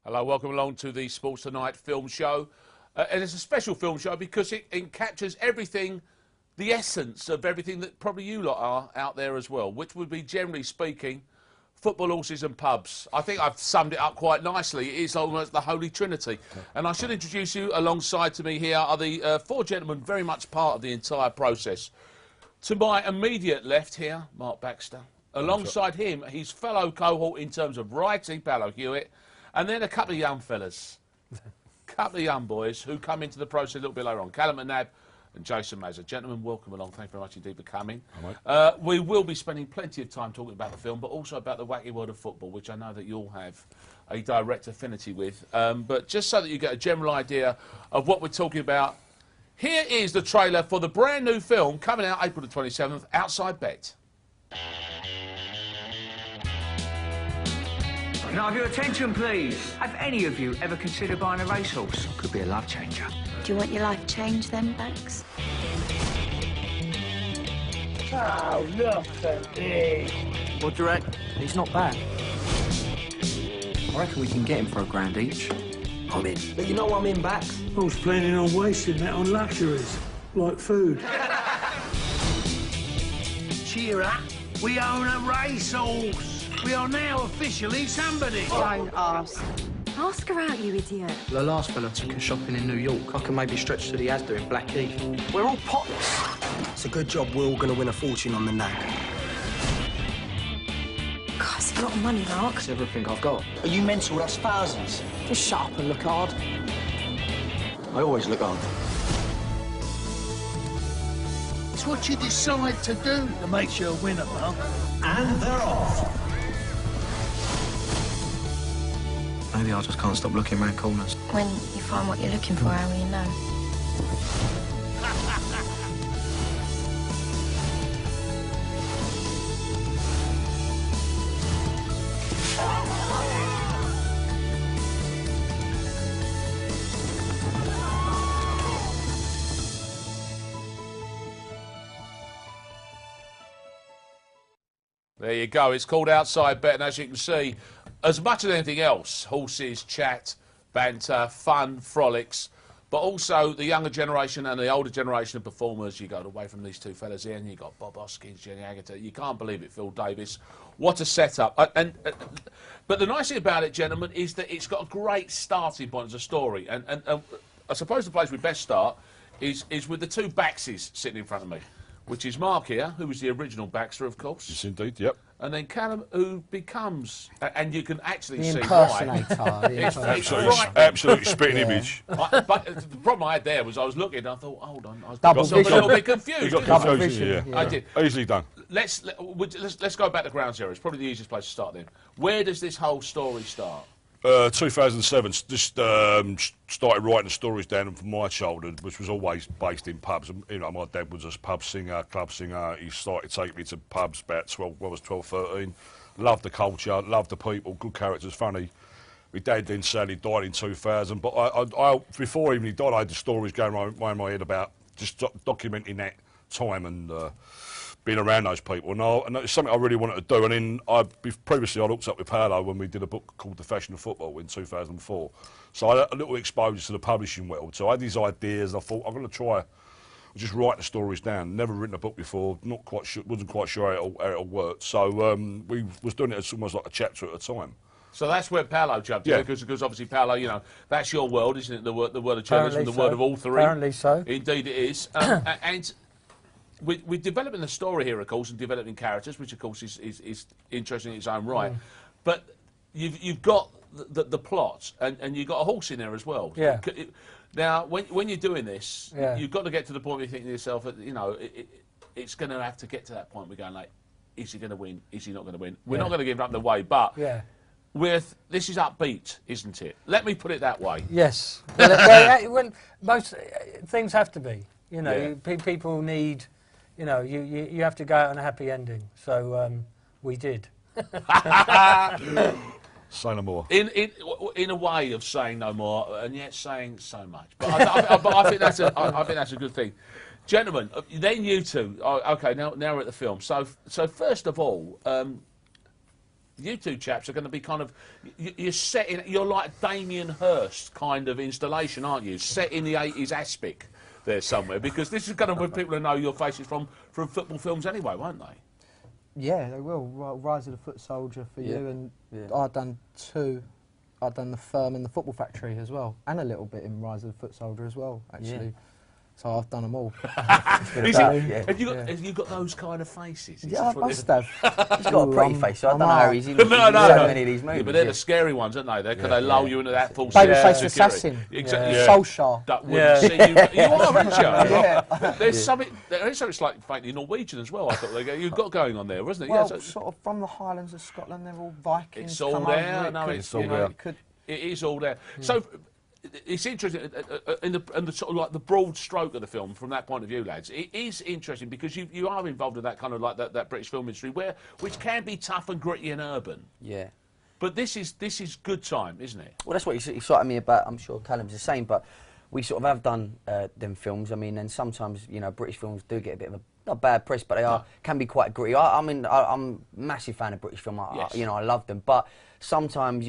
Hello, welcome along to the Sports Tonight film show. And it's a special film show because it captures everything, the essence of everything that probably you lot are out there as well, which would be, generally speaking, football, horses and pubs. I think I've summed it up quite nicely. It is almost the Holy Trinity. And I should introduce you, alongside to me here are the four gentlemen very much part of the entire process. To my immediate left here, Mark Baxter. Alongside him, his fellow cohort in terms of writing, Paolo Hewitt. And then a couple of young fellas, couple of young boys who come into the process a little bit later on. Callum McNabb and Jason Mazza. Gentlemen, welcome along. Thank you very much indeed for coming. We will be spending plenty of time talking about the film, but also about the wacky world of football, which I know that you all have a direct affinity with. But just so that you get a general idea of what we're talking about, here is the trailer for the brand new film coming out April the 27th, Outside Bet. Can I have your attention, please? Have any of you ever considered buying a racehorse? Could be a life changer. Do you want your life changed then, Bax? Oh, look at me. What do you reckon? He's not bad. I reckon we can get him for £1,000 each. I'm in. But you know I'm in, Bax. I was planning on wasting that on luxuries, like food. Cheer up. We own a racehorse. We are now officially somebody. Don't ask. Ask her out, you idiot. The last fella took us shopping in New York. I can maybe stretch to the Asda in Blackheath. We're all pots. It's a good job we're all going to win a fortune on the nag. God, it's a lot of money, Mark. It's everything I've got. Are you mental? That's thousands. Just shut up and look hard. I always look hard. It's what you decide to do that makes you a winner, Mark. And they're off. Maybe I just can't stop looking round corners. When you find what you're looking for, how will you know? There you go. It's called Outside Bet, and as you can see, as much as anything else, horses, chat, banter, fun, frolics, but also the younger generation and the older generation of performers. You got away from these two fellas here, and you got Bob Hoskins, Jenny Agutter. You can't believe it, Phil Davis. What a setup! But the nice thing about it, gentlemen, is that it's got a great starting point as a story. And I suppose the place we best start is with the two Baxes sitting in front of me, which is Mark here, who was the original Baxter, of course. Yes, indeed, yep. And then Callum, who becomes, and you can actually see impersonator. why. Absolutely spitting image. But the problem I had there was I was looking and I thought, hold on, I was Double a little bit confused. You got Double confusion, vision, yeah. I did. Easily done. Let's go back to ground zero. It's probably the easiest place to start then. Where does this whole story start? 2007, just started writing stories down from my childhood, which was always based in pubs. You know, my dad was a pub singer, club singer. He started taking me to pubs about 12, when I was 12, 13. Loved the culture, loved the people, good characters, funny. My dad then sadly died in 2000, but I before even he died, I had the stories going around my head about just documenting that time and being around those people, and it's something I really wanted to do. And then previously I looked up with Paolo when we did a book called The Fashion of Football in 2004. So I had a little exposure to the publishing world. So I had these ideas. I thought I'm going to try just write the stories down. Never written a book before. Not quite sure. Wasn't quite sure how it all worked. So we was doing it as almost like a chapter at a time. So that's where Paolo jumped in, because obviously, Paolo, you know, that's your world, isn't it? The world of journalism, the world of authoring. Apparently so. Indeed it is. And we're developing the story here, of course, and developing characters, which, of course, is interesting in its own right. But you've got the plot, and you've got a horse in there as well. Yeah. Now, when you're doing this, you've got to get to the point where you think to yourself, you know, it's going to have to get to that point. We're going like, is he going to win? Is he not going to win? We're not going to give him up the way, but this is upbeat, isn't it? Let me put it that way. Yes. Well, most things have to be. You know, people need. You know, you have to go out on a happy ending. So we did. Say no more. In a way of saying no more, and yet saying so much. But I think that's a good thing. Gentlemen, then you two. Okay, now we're at the film. So first of all, you two chaps are going to be kind of, you're like Damien Hirst kind of installation, aren't you? Set in the 80s aspic there somewhere, because this is going to be people who know your faces from football films anyway, won't they? Yeah, they will. Rise of the Foot Soldier for you, and I've done 2. I've done The Firm and The Football Factory as well, and a little bit in Rise of the Foot Soldier as well, actually. So I've done them all. Have you got those kind of faces? Yeah, I must have. He's got a pretty face, so I don't know how he's in so many of these movies. Yeah, but they're the scary ones, aren't they? Because they lull you into that false babyface assassin. Exactly. Solskjaer. You are, aren't you? There is something slightly faintly Norwegian as well, I thought you've got going on there, wasn't it? Well, sort of from the Highlands of Scotland, they're all Vikings. It's all there. No, it's all there. It is all there. So it's interesting, in the sort of like the broad stroke of the film from that point of view, lads. It is interesting because you are involved in that kind of like that British film industry which can be tough and gritty and urban. Yeah. But this is good time, isn't it? Well, that's what he cited me about. I'm sure Callum's the same, but we sort of have done them films. I mean, and sometimes British films do get a bit of a not bad press, but they can be quite gritty. I'm a massive fan of British film. I love them, but sometimes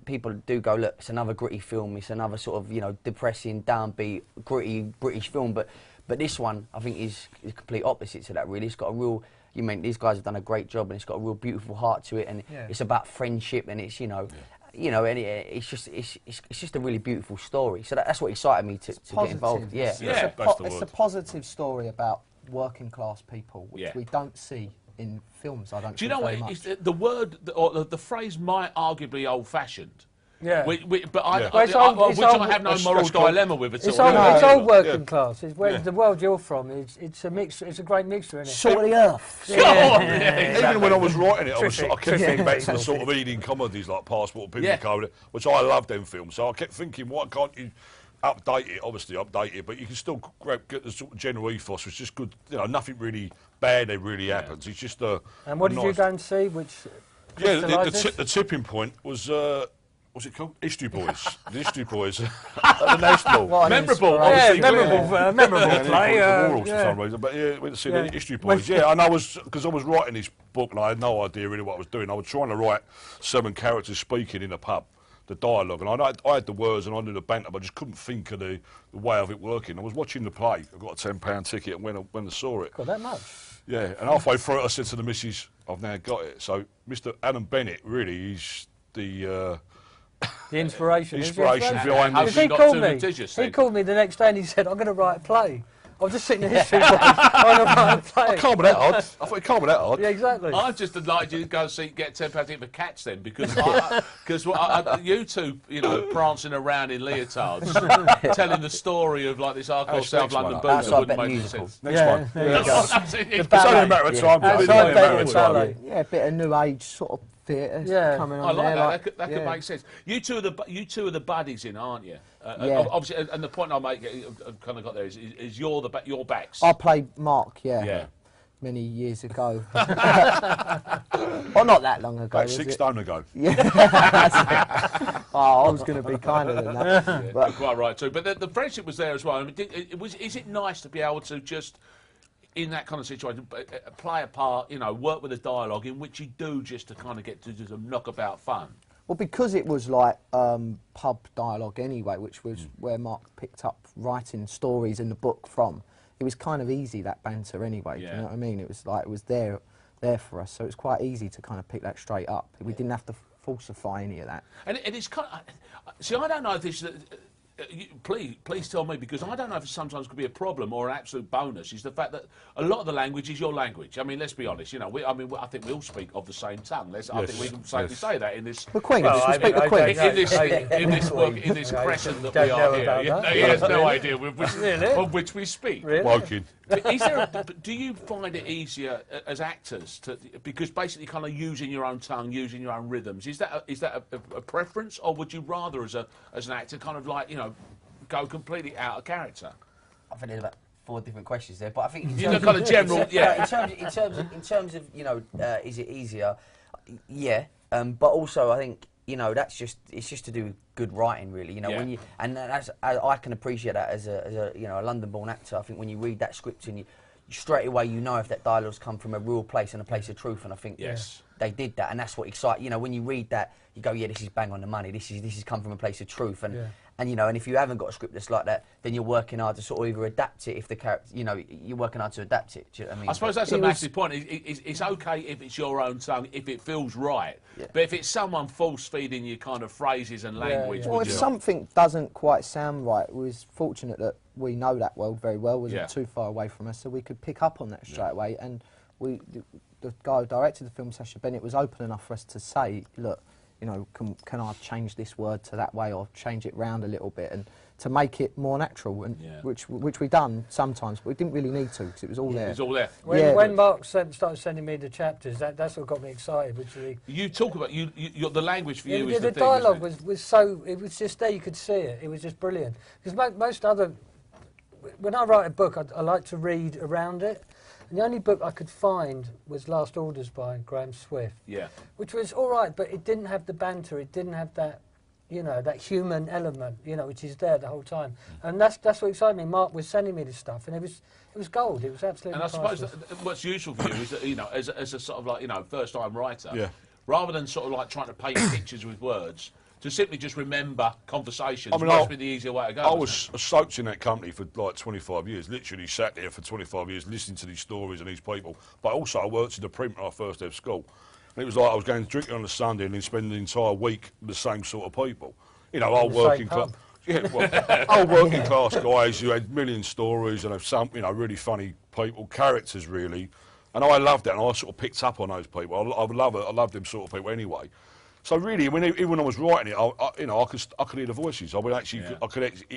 people do go, look, it's another gritty film. It's another sort of depressing, downbeat, gritty British film. But this one, I think, is complete opposite to that. Really, it's got a real. These guys have done a great job, and it's got a real beautiful heart to it, and it's about friendship, and it's and it's just a really beautiful story. So that's what excited me to get involved. Yeah, it's a positive story about working class people, which we don't see in films. I don't. Do you know what? The word or the phrase might arguably old-fashioned. Yeah. But I have no moral dilemma with it. It's old working class. It's where the world you're from. It's a mix. It's a great mixture, isn't it? Salt of the earth. Even when I was writing it, I kept thinking back to the sort of eating comedies like Passport Pimlico, which I love them films. So I kept thinking, why can't you update it? Obviously update it, but you can still get the sort of general ethos, which is just good. Nothing really bad really happens. It's just a. And what did you go and see? Which the tipping point was. What's it called? History Boys. The History Boys at the National. Memorable. Memorable play. For some reason. But yeah, went to see the History Boys. Yeah, and because I was writing this book and I had no idea really what I was doing. I was trying to write 7 characters speaking in a pub, the dialogue, and I had the words and I knew the banter, but I just couldn't think of the way of it working. I was watching the play. I got a £10 ticket and went and saw it. Got that much? Yeah, and halfway through it, I said to the missus, I've now got it. So Mr. Alan Bennett really is the inspiration. Behind this. He called me the next day and he said, I'm going to write a play. I was just sitting in history books. I'm going to write a play. I can't be that hard. I thought it can't be that hard. Yeah, exactly. I've just delighted you to go and get £10 ticket for Cats then, because you two, prancing around in leotards, telling the story of like this hardcore South London boom that wouldn't make any sense. Next one. It's only a matter of time. Yeah, a bit of new age sort of theatre coming on. I like that. That could make sense. You two are the buddies in, aren't you? Obviously, and the point I'll make, I've kind of got there, is your backs. I played Mark. Yeah. Many years ago. Well, not that long ago. About 6 stone ago. Yeah. I was going to be kinder than that. But quite right too. But the friendship was there as well. I mean, is it nice to be able to just, in that kind of situation, play a part, work with a dialogue in which you do just to kind of get to do some knockabout fun? Well, because it was like pub dialogue anyway, which was where Mark picked up writing stories in the book from. It was kind of easy, that banter anyway. Yeah. Do you know what I mean? It was like it was there for us, so it was quite easy to kind of pick that straight up. We didn't have to falsify any of that. And it's kind of, see, I don't know if this. Please tell me, because I don't know if it sometimes could be a problem or an absolute bonus, is the fact that a lot of the language is your language. I mean, let's be honest, I think we all speak of the same tongue. I think we can safely say that in this... The Queen, we speak the Queen. In this crescent that we are here. He has no idea of which we speak. Woking. Do you find it easier as actors because basically kind of using your own tongue, using your own rhythms? Is that a preference, or would you rather as an actor kind of like go completely out of character? I think there's about 4 different questions there, but I think kind of general, yeah. In terms of is it easier? Yeah, but also I think it's just to do with good writing, really. When I can appreciate that as a London-born actor. I think when you read that script and you straight away if that dialogue's come from a real place and a place of truth, and I think they did that, and that's what excites. You know, when you read that, you go, yeah, this is bang on the money. This is come from a place of truth, and you know, and if you haven't got a script that's like that, then you're working hard to sort of either adapt it if the character, you know, you're working hard to adapt it. Do you know what I mean? I suppose that's a massive point. It's okay if it's your own tongue, if it feels right. Yeah. But if it's someone force-feeding you kind of phrases and language... Well, if something doesn't quite sound right, we was fortunate that we know that world very well, wasn't too far away from us, so we could pick up on that straight away. And the guy who directed the film, Sacha, Bennett, was open enough for us to say, look, you know, can I change this word to that way or change it round a little bit and to make it more natural, and which we done sometimes, but we didn't really need to because it was all there. It was all there. When Mark started sending me the chapters, that's what got me excited. You talk about the language for you is the thing, dialogue was so, it was just there, you could see it. It was just brilliant. Because most other, when I write a book, I like to read around it. And the only book I could find was Last Orders by Graham Swift. Yeah. Which was all right, but it didn't have the banter. It didn't have that, you know, that human element, you know, which is there the whole time. And that's what excited me. Mark was sending me this stuff, and it was gold. It was absolutely. And I suppose what's useful for you is that, you know, as a sort of like, you know, first-time writer, rather than sort of like trying to paint pictures with words, to simply just remember conversations must be the easier way to go. I was soaked in that company for like 25 years, literally sat there for 25 years listening to these stories and these people. But also I worked in the print when I first left school. And it was like I was going drinking on a Sunday and then spending the entire week with the same sort of people. You know, old working class. Yeah, well, old working class guys who had million stories and have some, you know, really funny people, characters really. And I loved that, and I sort of picked up on those people. I love them sort of people anyway. So really, even when I was writing it, you know, I could hear the voices. I would actually,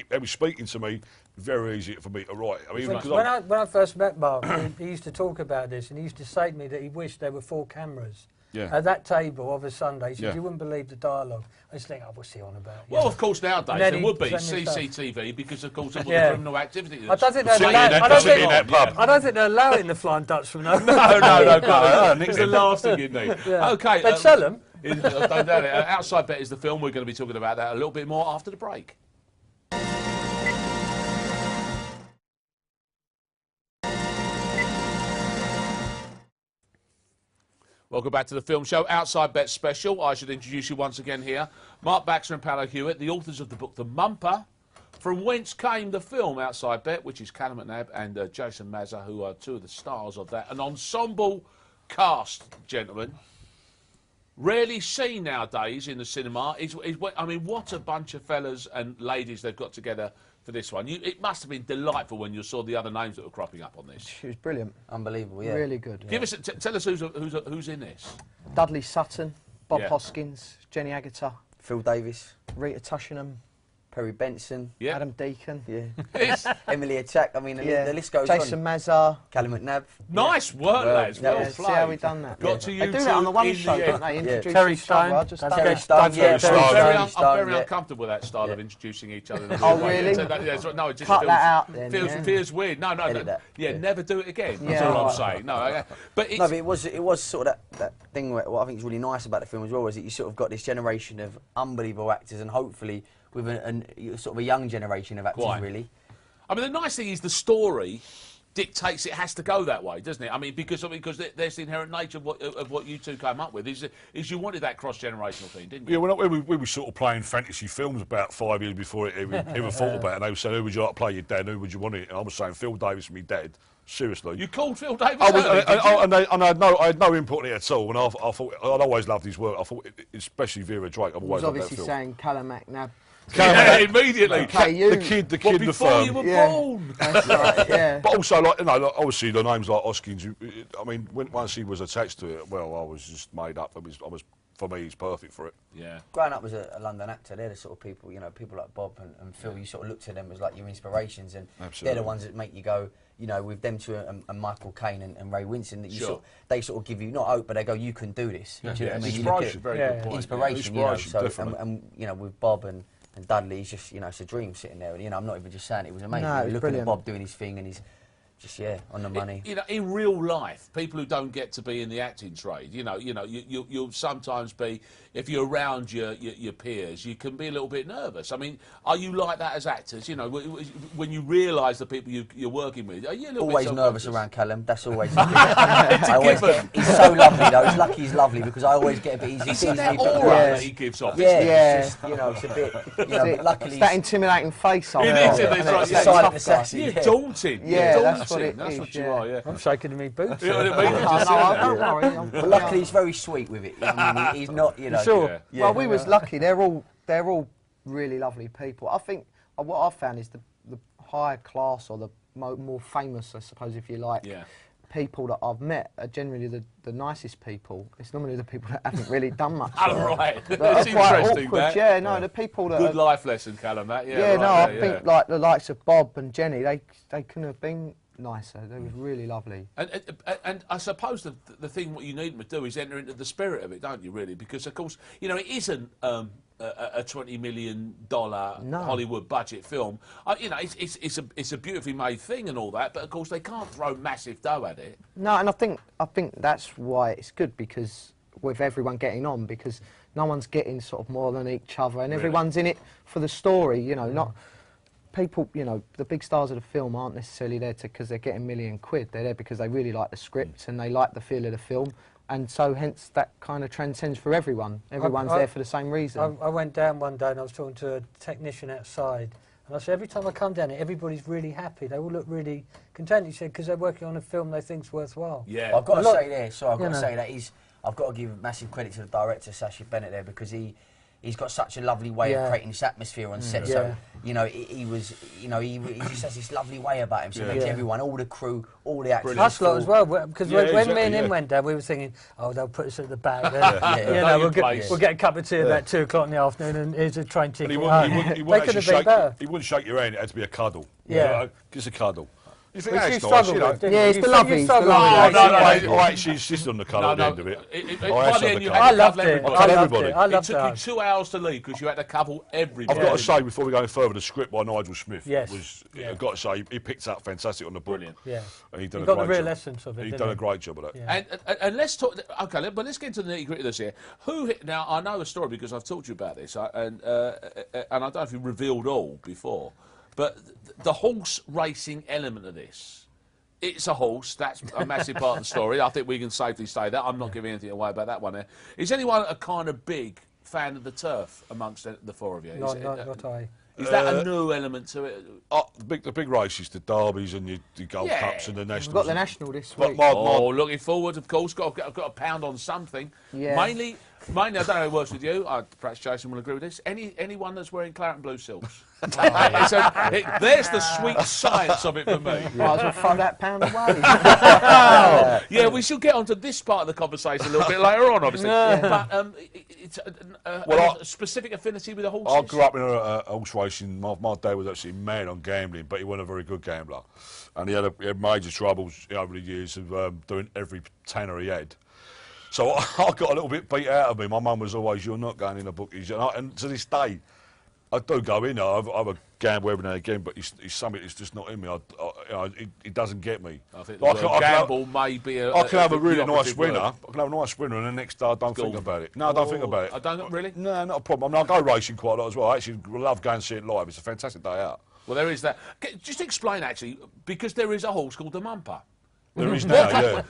they were speaking to me. Very easy for me to write. I mean, when I first met Mark, he used to talk about this, and he used to say to me that he wished there were 4 cameras at that table of a Sunday. He said, you wouldn't believe the dialogue. I just think, what's he on about? Well, of course, nowadays there would be CCTV because, of course, of all the criminal activity. I don't think they're allowing the Flying Dutchman. No, it's the last thing you need. Okay, they'd sell them. Don't doubt it. Outside Bet is the film. We're going to be talking about that a little bit more after the break. Welcome back to the film show, Outside Bet Special. I should introduce you once again here. Mark Baxter and Paolo Hewitt, the authors of the book The Mumper, from whence came the film Outside Bet, which is Callum McNabb and Jason Mazza, who are 2 of the stars of that. An ensemble cast, gentlemen. Rarely seen nowadays in the cinema. I mean, what a bunch of fellas and ladies they've got together for this one. It must have been delightful when you saw the other names that were cropping up on this. It was brilliant. Unbelievable, yeah. Really good. Give us, tell us who's in this. Dudley Sutton, Bob Hoskins, Jenny Agutter, Phil Davis, Rita Tushingham, Perry Benson, Adam Deacon, Emily Attack. I mean, the list goes Jason on. Mazza, Callum McNabb. Nice work, lads. Well played. See how we done that. Got to you. They do that on the one show, don't they? Introduce Terry each other. Stone. Terry Stone. I'm very uncomfortable with that style of introducing each other. Oh, really? No, it just cut that out. Then, feels weird. No. Never do it again. That's all I'm saying. But it was sort of that thing. What I think is really nice about the film as well is that you sort of got this generation of unbelievable actors, and hopefully with a sort of a young generation of actors, really. I mean, the nice thing is the story dictates it has to go that way, doesn't it? I mean, because there's the inherent nature of what you two came up with is you wanted that cross-generational thing, didn't you? Yeah, we were sort of playing fantasy films about 5 years before it ever thought about it. And they were saying, who would you like to play your dad? Who would you want it? And I was saying, Phil Davis, my dad. Seriously. You called Phil Davis? I had no input in it at all. And I thought I'd always loved his work. I thought, especially Vera Drake, I've always loved that film. Obviously saying Callum McNabb. Yeah, immediately. The kid, before you were born. That's right, yeah. But also, like, you know, obviously the names like Hoskins. I mean, once he was attached to it, well, I was just made up. For me, he's perfect for it. Yeah. Growing up as a London actor, they're the sort of people, you know, people like Bob and Phil. You sort of look to them as like your inspirations, and they're the ones that make you go. You know, with them two and Michael Caine and Ray Winston, that they sort of give you not hope, but they go, you can do this. Yeah. Do you know what I mean? Inspiration, very good point. Inspiration, you know. So, and you know, with Bob and Dudley, it's just, you know, it's a dream sitting there. And, you know, I'm not even just saying it was amazing. No, it was looking brilliant. at Bob doing his thing and his just on the money. You know, in real life, people who don't get to be in the acting trade, you'll sometimes be, if you're around your peers, you can be a little bit nervous. I mean, are you like that as actors? You know, when you realise the people you're working with, are you a little always bit nervous around Callum? That's always. He's so lovely though. He's lucky he's lovely because I always get a bit easy. It's that aura that he gives off. Yeah. It's just, it's a bit. But luckily, it's that intimidating face. It is. It's silent assassin. You're daunting. Yeah, that's what it That's is. what you are. Yeah. I'm shaking my boots. Don't worry. But luckily, he's very sweet with it. I mean, he's not. Sure. Yeah. Well, we was lucky. They're all really lovely people. I think what I've found is the higher class or the more famous, I suppose, if you like, people that I've met are generally the nicest people. It's normally the people that haven't really done much. Oh, right. That's interesting, awkward. that. Yeah, no, the people that good life lesson, Callum. That. Yeah, no, I think like the likes of Bob and Jenny, they couldn't have been nicer. They were really lovely. And I suppose the thing what you need to do is enter into the spirit of it, don't you? Really, because of course it isn't a $20 million Hollywood budget film. It's a beautifully made thing and all that, but of course they can't throw massive dough at it. No, and I think that's why it's good, because with everyone getting on, because no one's getting sort of more than each other, and everyone's in it for the story. Not. People, the big stars of the film aren't necessarily there because they're getting £1 million. They're there because they really like the script and they like the feel of the film, and so hence that kind of transcends for everyone. Everyone's there for the same reason. I went down one day and I was talking to a technician outside, and I said, every time I come down here, everybody's really happy. They all look really content. He said, because they're working on a film they think's worthwhile. Yeah. I've got to say there, so I've got to say that I've got to give massive credit to the director, Sacha Bennett, there, because he's got such a lovely way of creating this atmosphere on set. So, he just has this lovely way about him. So it makes everyone, all the crew, all the actors. Us lot as well, because when me and him went down, we were thinking, they'll put us at the back. We'll get a cup of tea about 2 o'clock in the afternoon, and here's a train ticket. He wouldn't shake your hand. It had to be a cuddle. Yeah. Just a cuddle. You think Which that's you nice, struggled with, Yeah, it's the lovely. I actually insisted on the colour at the end of it. I loved it. It took you 2 hours to leave because you had to couple everybody. I've got to say, before we go any further, the script by Nigel Smith was, I've got to say, he picked up fantastic on the book. Brilliant. Yeah. And he got the real essence of it. He's done a great job of that. Yeah. And let's talk. Okay, but let's get into the nitty-gritty of this here. Now, I know a story because I've talked to you about this, and I don't know if you revealed all before, but the horse racing element of this. It's a horse. That's a massive part of the story. I think we can safely say that. I'm not giving anything away about that one there. Is anyone a kind of big fan of the turf amongst the four of you? Not I. Is that a new element to it? The big races, the derbies and the Gold Cups and the Nationals. We've got the National this week. Looking forward, of course. Got to pound on something. Yeah. Mainly, I don't know how it works with you. Perhaps Jason will agree with this. Anyone that's wearing claret and blue silks. There's the sweet science of it for me. Might as well throw that pound away. Yeah, we shall get onto this part of the conversation a little bit later on, obviously. But it's a specific affinity with the horses. I grew up in a horse racing. My dad was actually mad on gambling, but he wasn't a very good gambler, and he had major troubles over the years of doing every tanner he had. So I got a little bit beat out of me. My mum was always, "You're not going in the bookies," and to this day, I do go in. I have a gamble every now and again, but it's something that's just not in me. It doesn't get me. I think the gamble may be I can have a really nice winner. I can have a nice winner, and the next day I don't think about it. No, I don't think about it. I don't really. No, not a problem. I mean, I go racing quite a lot as well. I actually love going to see it live. It's a fantastic day out. Well, there is that. Just explain actually, because there is a horse called the Mumper. There is now, yeah.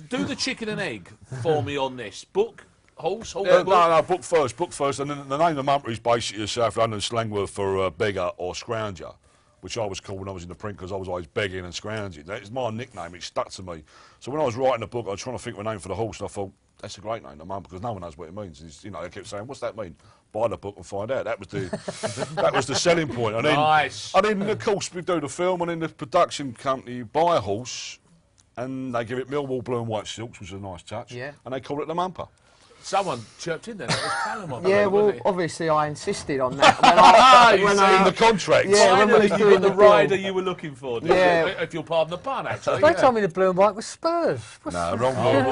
Do the chicken and egg for me on this. Book, horse, book. No, book first. And then the name of the Mumper is basically a South London slang word for beggar or scrounger, which I was called when I was in the print because I was always begging and scrounging. It's my nickname, it stuck to me. So when I was writing the book, I was trying to think of a name for the horse, and I thought, that's a great name, the Mumper, because no one knows what it means. It's, I kept saying, what's that mean? Buy the book and find out. That was the selling point. And then, nice. And then, of course, we do the film, and then the production company buy a horse, and they give it Millwall blue and white silks, which is a nice touch, and they call it the Mumper. Someone chirped in there. That was Callum. Yeah, well, obviously I insisted on that. In the contract. Yeah, when we doing the rider you were looking for. If you'll pardon the pun, actually. They told me the blue and white was Spurs. No, wrong one.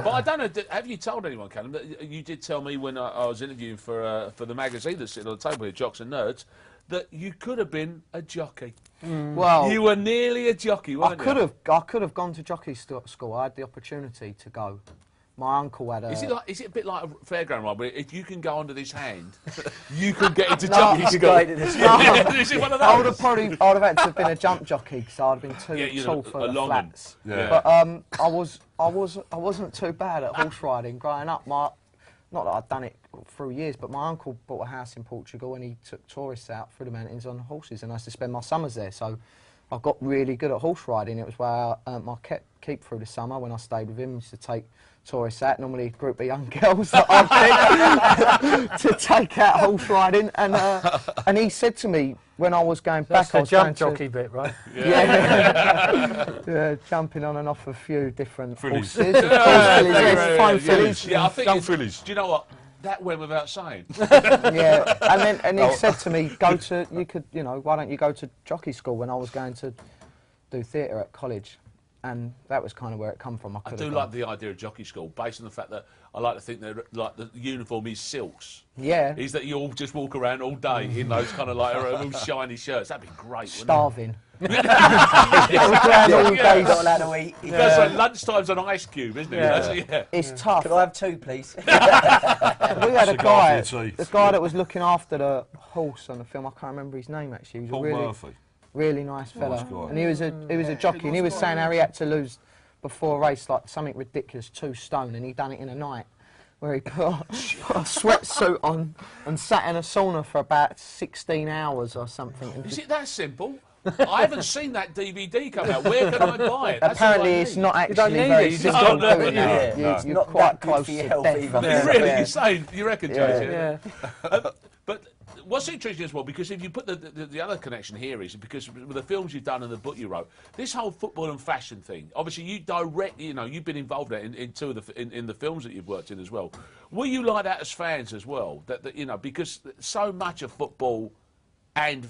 But I don't know. Have you told anyone, Callum? That you did tell me when I was interviewing for the magazine that's sitting on the table here, Jocks and Nerds, that you could have been a jockey. Well, You were nearly a jockey, weren't you? I could have gone to jockey school. I had the opportunity to go. My uncle had a... Is it a bit like a fairground ride, where if you can go under this hand, you could get into No, jockey you could school? go into this. Is it one of those? I would have had to have been a jump jockey because I'd have been too tall for the flats. But I wasn't too bad at horse riding growing up. Not that I'd done it through years, but my uncle bought a house in Portugal and he took tourists out through the mountains on horses, and I used to spend my summers there. So I got really good at horse riding. It was where I earned my keep through the summer when I stayed with him. I used to take tourists out, normally a group of young girls that I picked to take out horse riding, and he said to me when I was going back, That's the jump jockey bit, right? Yeah, jumping on and off a few different Fillies. horses. Of course, fine fillies. Yeah, I think Young fillies. Do you know what? That went without saying. Yeah, and he said to me, why don't you go to jockey school when I was going to do theatre at college. And that was kind of where it come from. I do like the idea of jockey school, based on the fact that I like to think that like the uniform is silks. Yeah. Is that you all just walk around all day in those kind of like all shiny shirts? That'd be great. Starving. Not allowed to eat. Because like lunchtime's an ice cube, isn't it? Yeah. It's tough. Could I have two, please? We had a guy, for your tea. the guy that was looking after the horse on the film. I can't remember his name actually. He was Paul a really, Murphy. really nice fella, Nice guy. and he was a jockey, and he was saying how he had to lose before a race like something ridiculous, 2 stone, and he done it in a night, where he put a sweatsuit on and sat in a sauna for about 16 hours or something. And Is it that simple? I haven't seen that DVD come out. Where can I buy it? That's apparently, all I it's need. not actually very simple doing that. You're not quite that good close for to your health death. either. Really? Yeah. You're saying? You reckon, James? Yeah. But what's interesting as well, because if you put the other connection here is because with the films you've done and the book you wrote, this whole football and fashion thing. Obviously, you've been involved in two of in the films that you've worked in as well. Were you like that as fans as well? That because so much of football and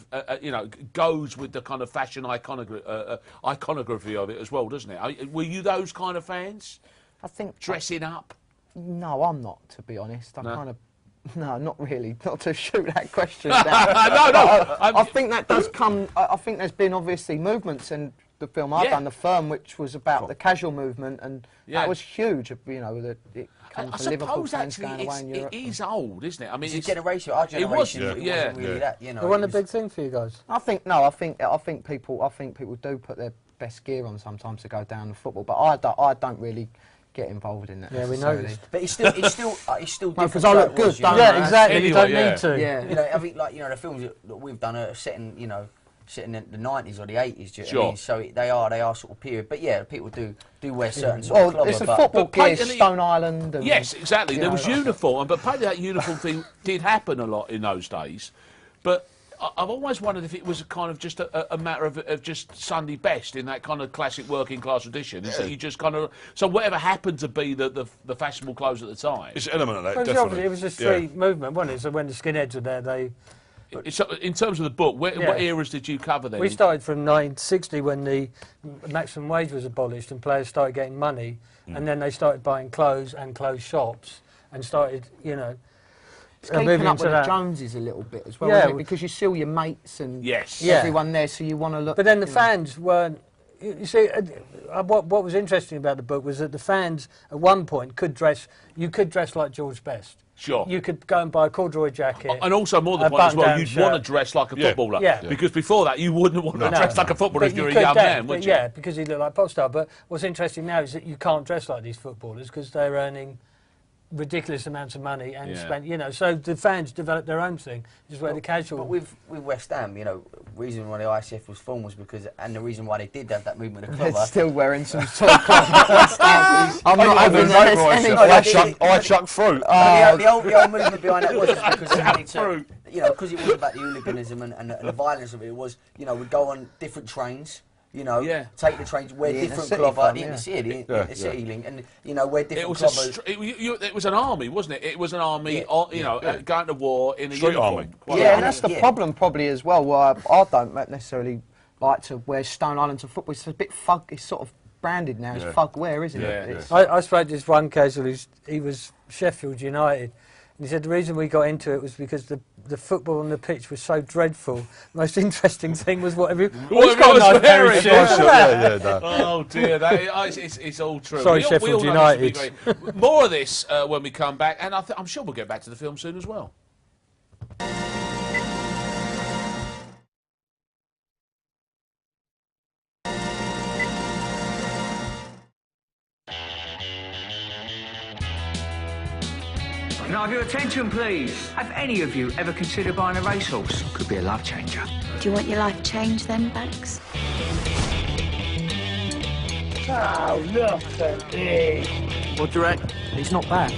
goes with the kind of fashion iconography of it as well, doesn't it? Were you those kind of fans? I think Dressing up? No, I'm not, to be honest. No, not really. Not to shoot that question down. No. I think that does come. I think there's been obviously movements in the film I've done, The Firm, which was about the casual movement, and that was huge. That it came to Liverpool fans going away in Europe. It is old, isn't it? I mean, It's a generation. Our generation. It wasn't really that. It wasn't a big thing for you guys. I think people do put their best gear on sometimes to go down to football, but I don't really get involved in that. Yeah, we necessarily. noticed. But it's still different. Because I look good, don't I? Yeah, exactly. Anyway, you don't yeah. need to. Yeah. I think the films that we've done are set in the 90s or the 80s. Do you know what I Sure. mean? So they are sort of period. But yeah, people do wear certain sort of Well, clobber, it's a but football gear, patently- Stone Island. And, Yes, exactly. There was uniform, but partly that uniform thing did happen a lot in those days. But I've always wondered if it was a kind of just a matter of just Sunday best in that kind of classic working class tradition. Is that you just kind of whatever happened to be the fashionable clothes at the time. It's an element of that, Well, definitely. it was a street movement, wasn't it? So when the skinheads were there, So in terms of the book, what eras did you cover then? we started from 1960 when the maximum wage was abolished and players started getting money, and then they started buying clothes and clothes shops and started, It's keeping moving up into with the that. Joneses a little bit as well, Yeah, isn't it? Because you see all your mates and Yes. everyone there, so you want to look. But then the fans weren't. You see, what was interesting about the book was that the fans at one point could dress. You could dress like George Best. Sure. You could go and buy a corduroy jacket. And also, more the a point as well, button-down you'd shirt. want to dress like a footballer. Yeah. Because before that, you wouldn't want to dress like a footballer if But you're a could young then, man, would but you? Yeah, because you look like a pop star. But what's interesting now is that you can't dress like these footballers because they're earning ridiculous amounts of money and spend. So the fans developed their own thing. Is where the casual. But with West Ham, reason why the ICF was formed was because, and the reason why they did have that movement of They're clobber. still wearing some tall clothes. I'm not having I chuck fruit. The old movement behind that was because they wanted to, because it was about the hooliganism and the violence of it. It was, we'd go on different trains. Take the trains, wear different clobber in the city, the city link, and wear different clobbers. It was an army, wasn't it? It was an army, going to war in a Street uniform. army. Yeah, and that's the problem probably as well. Why I don't necessarily like to wear Stone Island to football. It's a bit fug. It's sort of branded now as fug wear, isn't it? It's I spoke to this one casual he was Sheffield United, and he said the reason we got into it was because the the football on the pitch was so dreadful. Most interesting thing was whatever. What got no pair of shoes. Yeah. Oh dear, it's all true. Sorry, we all Sheffield know this will be United. great. More of this when we come back, and I'm sure we'll get back to the film soon as well. Can I have your attention, please? Have any of you ever considered buying a racehorse? Could be a life changer. Do you want your life changed then, Bax? Oh, look at this. What do you reckon? He's not bad.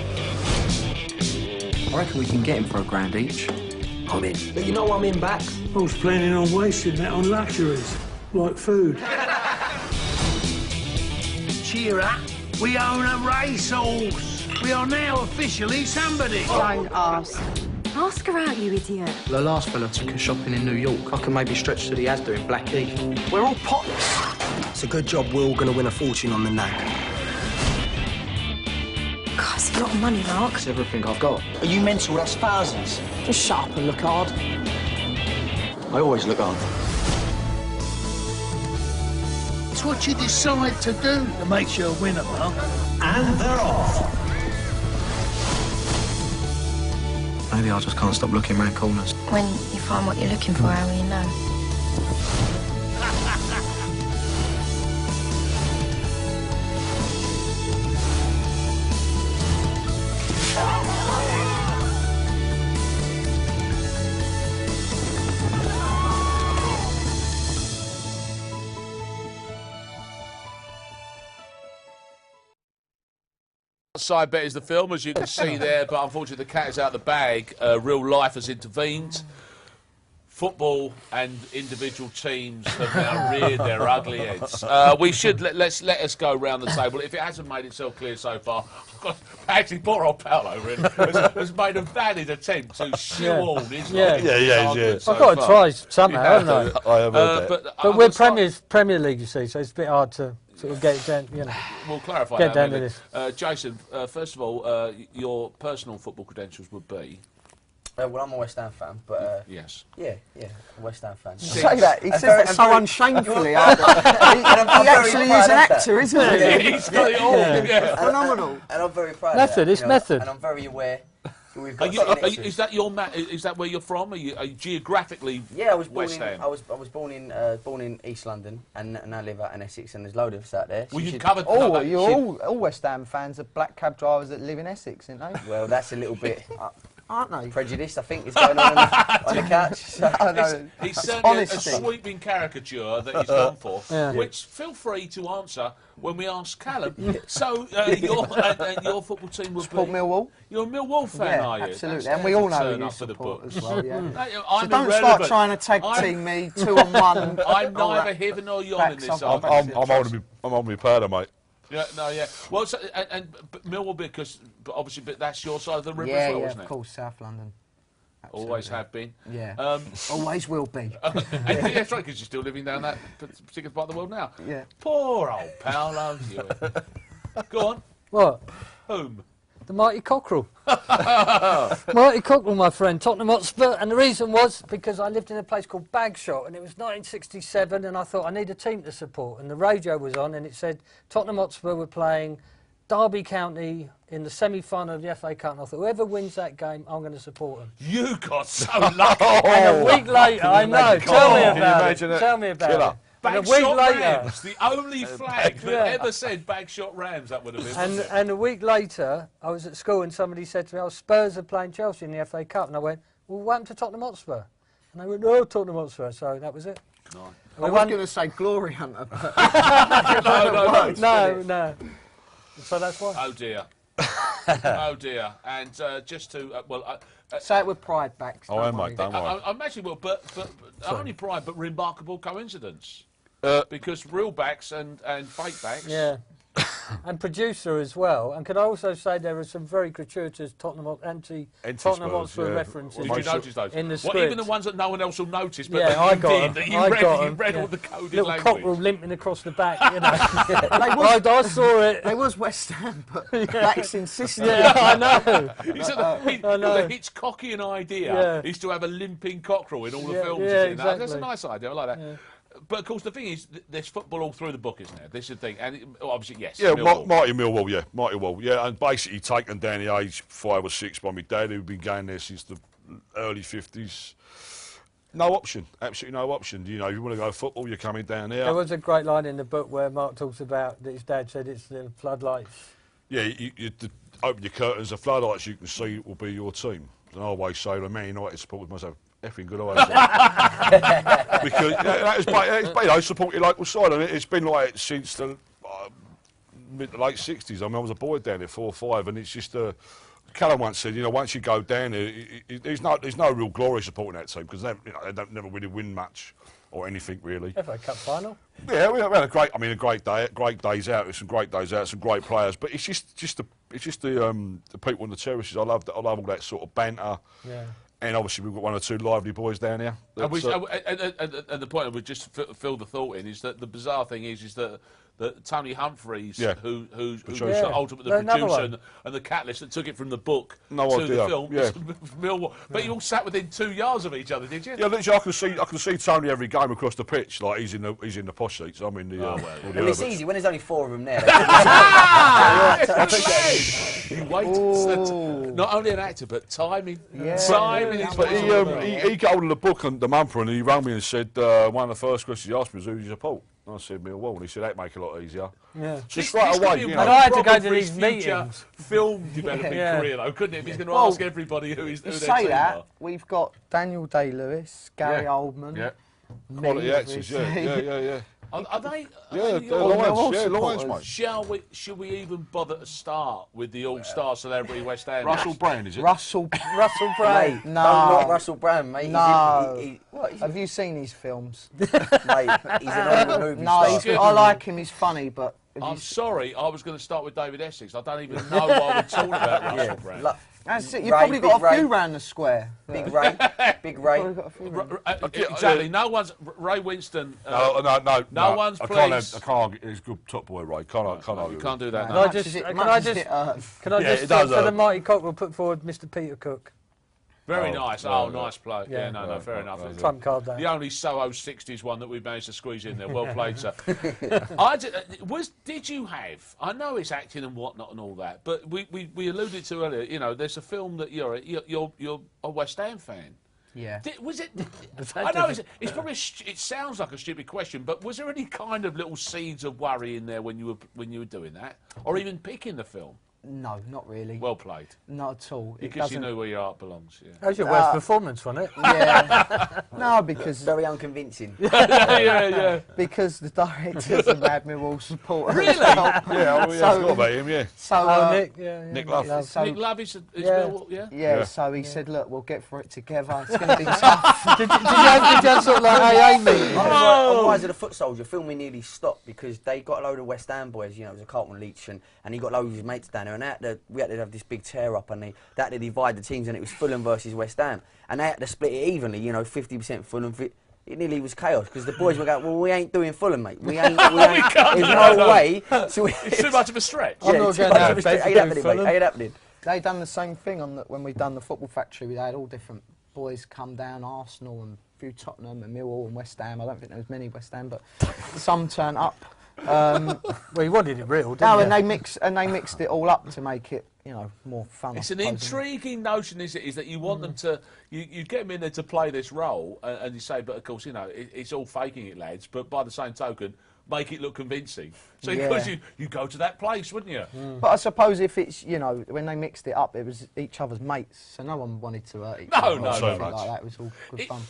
I reckon we can get him for £1,000 each. I'm in. But you know I'm in, Bax. I was planning on wasting that on luxuries, like food. Cheer up. We own a racehorse. We are now officially somebody. Don't ask. Ask her out, you idiot. The last fella took us shopping in New York. I can maybe stretch to the Asda in Blackheath. We're all pots. It's a good job we're all going to win a fortune on the nag. God, it's a lot of money, Mark. That's everything I've got. Are you mental? That's thousands. Just shut up and look hard. I always look hard. It's what you decide to do that makes you a winner, Mark. And they're off. Maybe I just can't stop looking round corners. When you find what you're looking for, how will you know? Side bet is the film, as you can see there, but unfortunately the cat is out of the bag. Real life has intervened. Football and individual teams have now reared their ugly heads. We should let us go round the table. If it hasn't made itself clear so far, actually, poor old Paolo really has made a valid attempt to shield his life. Yeah. I've got to try somehow, haven't I? I have heard that. But we're Premier League, you see, so it's a bit hard to sort of get it down, you know. We'll clarify Get that down maybe. to this. Jason, first of all, your personal football credentials would be? Well, I'm a West Ham fan, but... yes. Yeah, a West Ham fan. Say that. He says that so unshamefully. He actually is an actor, isn't he? He's got it all. Yeah. Phenomenal. And I'm very proud Method, of that. it's method. And I'm very aware that we've Are got you, is that your is that where you're from? Are you geographically I was born West Ham? I was born in East London and now live out in Essex, and there's loads of us out there. Well, So you've covered. Oh, you're all West Ham fans are black cab drivers that live in Essex, aren't they? Well, that's a little bit Aren't they? prejudiced, I think, is going on the couch. So. It's certainly a sweeping caricature that he's gone for, which feel free to answer when we ask Callum. So your football team would be Millwall. You're a Millwall fan, Yeah, are you? absolutely. That's And we all know turn you up for the support books. as well, yeah. I'm So don't start irrelevant. trying to tag team me 2-on-1. I'm neither hither nor yon in this Backs up. argument. I'm on my powder, mate. Yeah. Well, so, but Millwall, but obviously, but that's your side of the river Yeah, as well, yeah, isn't of it? course, South London. Absolutely. Always have been. Yeah. Always will be. And that's right, because you're still living down that particular part of the world now. Yeah. Poor old pal, loves you. Go on. What? Whom? The Mighty Cockerel. Mighty Cockerel, my friend, Tottenham Hotspur. And the reason was because I lived in a place called Bagshot, and it was 1967, and I thought I need a team to support. And the radio was on, and it said Tottenham Hotspur were playing Derby County in the semi-final of the FA Cup. And I thought, whoever wins that game, I'm going to support them. You got so lucky. And a week later, I know, tell me about it. Tell me about it. And a week Bagshot later, Rams, the only flag that ever said Bagshot Rams, that would have been. and a week later, I was at school and somebody said to me, "Oh, Spurs are playing Chelsea in the FA Cup," and I went, "Well, what happened to Tottenham Hotspur?" And they went, "Oh, Tottenham Hotspur." So that was it. I was going to say Glory Hunter. No. So that's why. Oh dear. Oh dear. And just to say it with pride, back. I am, mate. Don't worry. I'm actually but only pride, but remarkable coincidence. Because real backs and fake backs and producer as well. And can I also say there are some very gratuitous Tottenham Hotspur references Did you notice those? in the Well, script. even the ones that no one else will notice, but Yeah, that I you got did, 'em. that I you read all the coded little language. cockerel limping across the back, you know. I saw it. They was West Ham, but Max insisted. Yeah, I know. The Hitchcockian idea is to have a limping cockerel in all the films. Yeah, Isn't it? That's exactly. a nice idea. I like that. Yeah. But of course, the thing is, there's football all through the book, isn't there? This is the thing, and obviously, yes. Yeah, Millwall. Marty Millwall, yeah, and basically taken down the age 5 or 6 by my dad, who'd been going there since the early 50s. No option, absolutely no option. You know, if you want to go football, you're coming down there. There was a great line in the book where Mark talks about that his dad said it's the floodlights. Yeah, you open your curtains, the floodlights you can see will be your team. And I always say to Man United supporters must have effing good eyes. Because you know, support your local side, and it's been like it since the mid to late 60s. I mean, I was a boy down there, 4 or 5, and it's just Callum once said, you know, once you go down there, there's no real glory supporting that team because they don't never really win much or anything really. FA Cup final. Yeah, we had a great day, great days out. There's some great days out, some great players, but it's just the people in the terraces. I love all that sort of banter. Yeah. And obviously we've got 1 or 2 lively boys down here. And the point I would just fill the thought in is that the bizarre thing is that Tony Humphreys, who's the ultimate producer and the catalyst that took it from the book to the film, is Millwall. But you all sat within 2 yards of each other, did you? Yeah, literally, I can see Tony every game across the pitch. Like he's in the posh seats. I'm in the. Well, it's easy when there's only 4 of them there. You wait. Not only an actor, but timing. Yeah. Timing is. But he got hold of the book and the mumper, and he rang me and said one of the first questions he asked me was who do you support. I said Millwall, and he said that'd make it a lot easier. Yeah. Just right away, you know. And I had to go to these meetings. Film developing career, though, couldn't it? If he's going to ask everybody who their say team that, are. we've got Daniel Day-Lewis, Gary Oldman. Quality actors, yeah. Are they? Yeah, they're Lions, mate. Should we even bother to start with the all-star celebrity West Ham? Russell Brand, is it? Russell Brand. No, not Russell Brand, mate. No. Have you seen his films? Mate, he's an old movie. No, I like him. He's funny, but. I'm sorry, I was going to start with David Essex. I don't even know why we're talking about Russell Brand. That's it. You've probably got a few round the square. Big Ray. Exactly. No one's Ray Winston. No one's I pleased. can't. He's good top boy, Ray. Can't you can't do that. Can I just for the Mighty Cockerel put forward Mr. Peter Cook? Very nice. Nice play. Yeah, no, fair enough. Trump card that. The only Soho 60s one that we've managed to squeeze in there. Well played, sir. Did you have? I know it's acting and whatnot and all that, but we alluded to earlier. You know, there's a film that you're a West Ham fan. Yeah. Was it? I know it's probably. It sounds like a stupid question, but was there any kind of little seeds of worry in there when you were doing that, or even picking the film? No, not really. Well played. Not at all. Because you know where your heart belongs. Yeah. That was your worst performance, wasn't it? Yeah. No, because... Very unconvincing. yeah. Because the director's a Mad Millwall supporter. Really? I forgot about him, yeah. So, Nick, Nick Love. Nick Love is Millwall, yeah? Yeah, so he said, look, we'll get for it together. It's going to be tough. did you have sort of like AA meeting? Otherwise, at the Foot Soldier, filming nearly stopped because they got a load of West Ham boys, you know, it was a Carlton Leach, and he got loads of his mates down there. And we had to have this big tear up, and they had to divide the teams, and it was Fulham versus West Ham, and they had to split it evenly, you know, 50% Fulham. It nearly was chaos because the boys were going, well, we ain't doing Fulham, mate. We ain't. There's no way. So it's too much of a stretch. I'm not going out of bed to do Fulham. Ain't happening. They done the same thing when we done the Football Factory. We had all different boys come down, Arsenal and a few Tottenham and Millwall and West Ham. I don't think there was many West Ham, but some turn up. Well, you wanted it real, didn't you? No, and they mixed it all up to make it, you know, more fun. It's an intriguing notion, is that you want them to, you get them in there to play this role, and you say, but of course, you know, it's all faking it, lads. But by the same token, make it look convincing. So because you go to that place, wouldn't you? But I suppose if it's, you know, when they mixed it up, it was each other's mates, so no one wanted to hurt each other. No, so much. Like that. It was all good fun.